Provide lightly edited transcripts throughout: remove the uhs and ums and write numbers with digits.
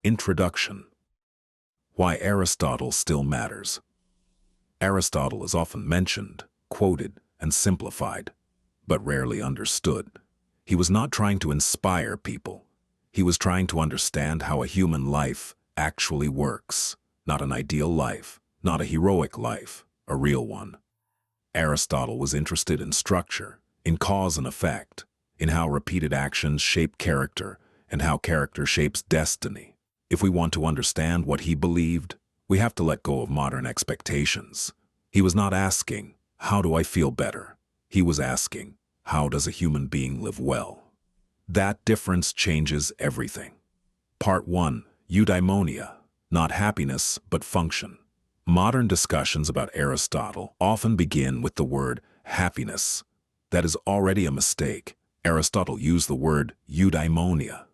Introduction. Why Aristotle still matters. Aristotle is often mentioned, quoted, and simplified, but rarely understood. He was not trying to inspire people. He was trying to understand how a human life actually works. Not an ideal life, not a heroic life, a real one. Aristotle was interested in structure, in cause and effect, in how repeated actions shape character, and how character shapes destiny. If we want to understand what he believed, we have to let go of modern expectations. He was not asking, "How do I feel better?" He was asking, "How does a human being live well?" That difference changes everything. Part 1. Eudaimonia. Not happiness, but function. Modern discussions about Aristotle often begin with the word happiness. That is already a mistake. Aristotle used the word eudaimonia.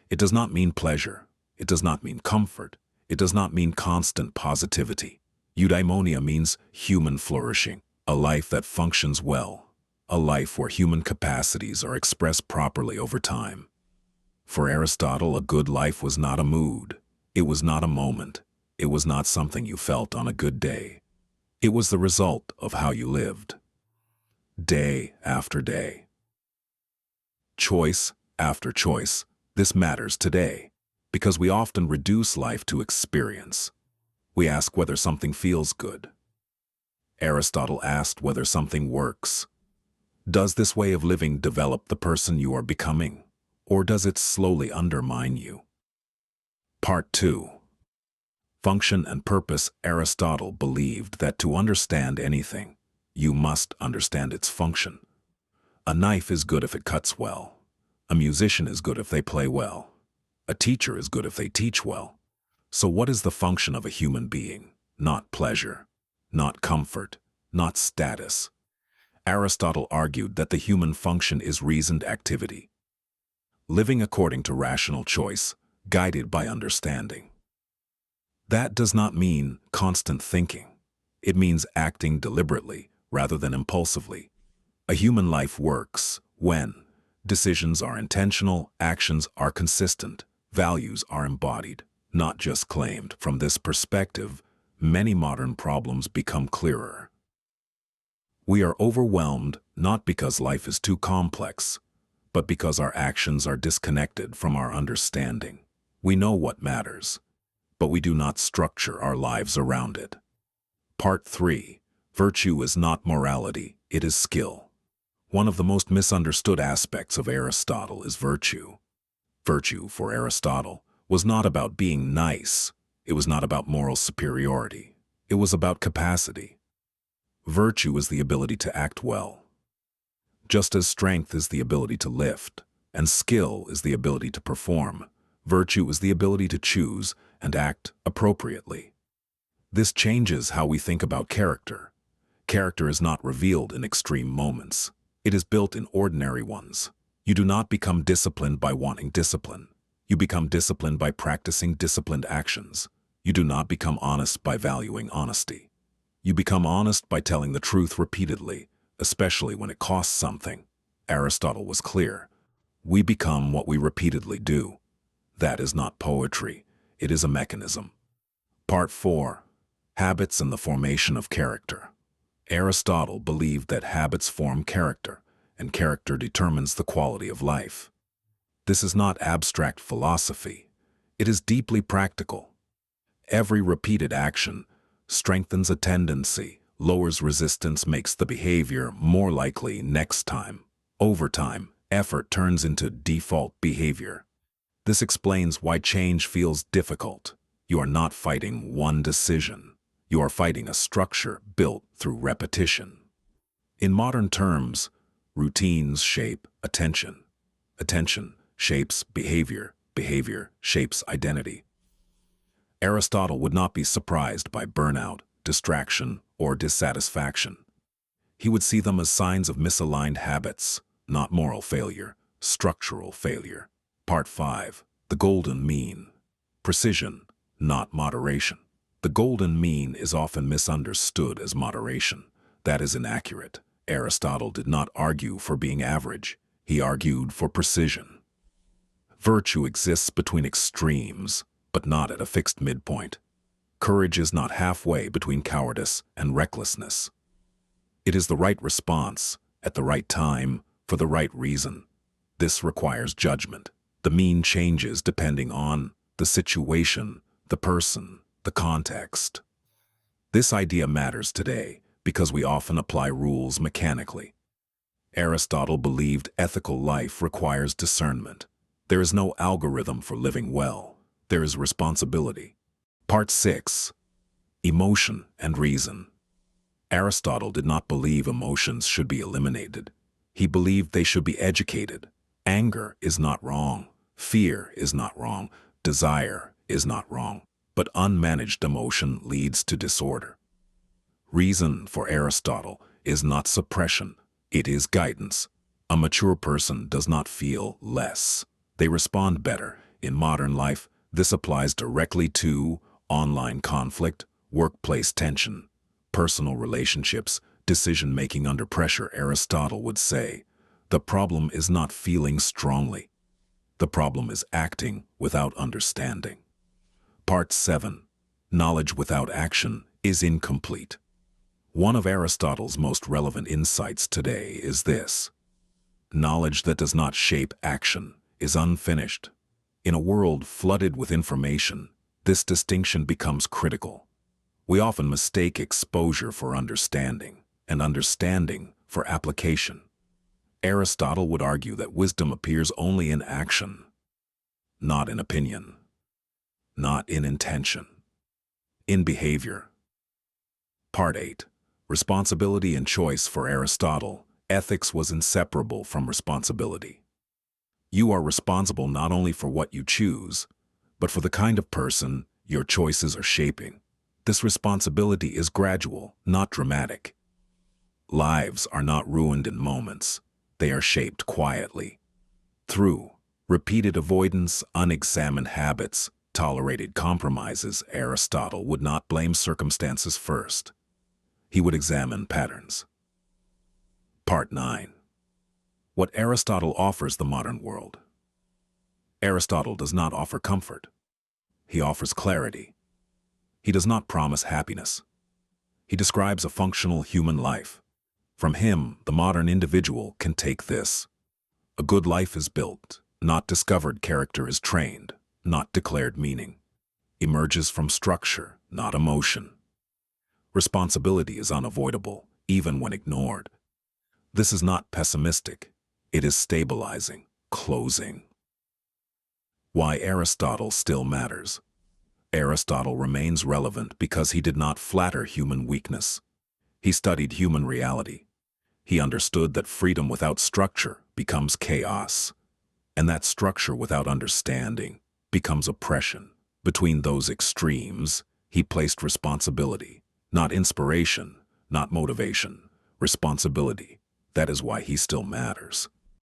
It does not mean pleasure. It does not mean comfort. It does not mean constant positivity. Eudaimonia means human flourishing, a life that functions well, a life where human capacities are expressed properly over time. For Aristotle, a good life was not a mood. It was not a moment. It was not something you felt on a good day. It was the result of how you lived, day after day. Choice after choice. This matters today, because we often reduce life to experience. We ask whether something feels good. Aristotle asked whether something works. Does this way of living develop the person you are becoming, or does it slowly undermine you? Part 2. Function and purpose. Aristotle believed that to understand anything, you must understand its function. A knife is good if it cuts well. A musician is good if they play well. A teacher is good if they teach well. So what is the function of a human being? Not pleasure, not comfort, not status. Aristotle argued that the human function is reasoned activity, living according to rational choice, guided by understanding. That does not mean constant thinking. It means acting deliberately rather than impulsively. A human life works when decisions are intentional, actions are consistent, values are embodied, not just claimed. From this perspective, many modern problems become clearer. We are overwhelmed not because life is too complex, but because our actions are disconnected from our understanding. We know what matters, but we do not structure our lives around it. Part 3. Virtue is not morality, it is skill. One of the most misunderstood aspects of Aristotle is virtue. Virtue, for Aristotle, was not about being nice. It was not about moral superiority. It was about capacity. Virtue is the ability to act well, just as strength is the ability to lift, and skill is the ability to perform. Virtue is the ability to choose and act appropriately. This changes how we think about character. Character is not revealed in extreme moments. It is built in ordinary ones. You do not become disciplined by wanting discipline. You become disciplined by practicing disciplined actions. You do not become honest by valuing honesty. You become honest by telling the truth repeatedly, especially when it costs something. Aristotle was clear. We become what we repeatedly do. That is not poetry. It is a mechanism. Part 4. Habits and the formation of character. Aristotle believed that habits form character, and character determines the quality of life. This is not abstract philosophy. It is deeply practical. Every repeated action strengthens a tendency, lowers resistance, makes the behavior more likely next time. Over time, effort turns into default behavior. This explains why change feels difficult. You are not fighting one decision. You are fighting a structure built through repetition. In modern terms, routines shape attention. Attention shapes behavior. Behavior shapes identity. Aristotle would not be surprised by burnout, distraction, or dissatisfaction. He would see them as signs of misaligned habits, not moral failure, structural failure. Part 5. The golden mean. Precision, not moderation. The golden mean is often misunderstood as moderation. That is inaccurate. Aristotle did not argue for being average. He argued for precision. Virtue exists between extremes. but not at a fixed midpoint. Courage is not halfway between cowardice and recklessness. It is the right response, at the right time, for the right reason. This requires judgment. The mean changes depending on the situation, the person, the context. This idea matters today because we often apply rules mechanically. Aristotle believed ethical life requires discernment. There is no algorithm for living well. There is responsibility. Part 6. Emotion and Reason. Aristotle did not believe emotions should be eliminated. He believed they should be educated. Anger is not wrong. Fear is not wrong. Desire is not wrong. But unmanaged emotion leads to disorder. Reason for Aristotle is not suppression. It is guidance. A mature person does not feel less. They respond better. In modern life, this applies directly to online conflict, workplace tension, personal relationships, decision-making under pressure. Aristotle would say, the problem is not feeling strongly. The problem is acting without understanding. Part 7. Knowledge without action is incomplete. One of Aristotle's most relevant insights today is this: knowledge that does not shape action is unfinished. In a world flooded with information, this distinction becomes critical. We often mistake exposure for understanding, and understanding for application. Aristotle would argue that wisdom appears only in action, not in opinion, not in intention, in behavior. Part 8. Responsibility and choice. For Aristotle, ethics was inseparable from responsibility. You are responsible not only for what you choose, but for the kind of person your choices are shaping. This responsibility is gradual, not dramatic. Lives are not ruined in moments. They are shaped quietly. Through repeated avoidance, unexamined habits, tolerated compromises. Aristotle would not blame circumstances first. He would examine patterns. Part 9. What Aristotle offers the modern world. Aristotle does not offer comfort. He offers clarity. He does not promise happiness. He describes a functional human life. From him, the modern individual can take this: a good life is built, not discovered. Character is trained, not declared. Meaning emerges from structure, not emotion. Responsibility is unavoidable, even when ignored. This is not pessimistic. It is stabilizing, closing. Why Aristotle still matters. Aristotle remains relevant because he did not flatter human weakness. He studied human reality. He understood that freedom without structure becomes chaos, and that structure without understanding becomes oppression. Between those extremes, he placed responsibility, not inspiration, not motivation, responsibility. That is why he still matters.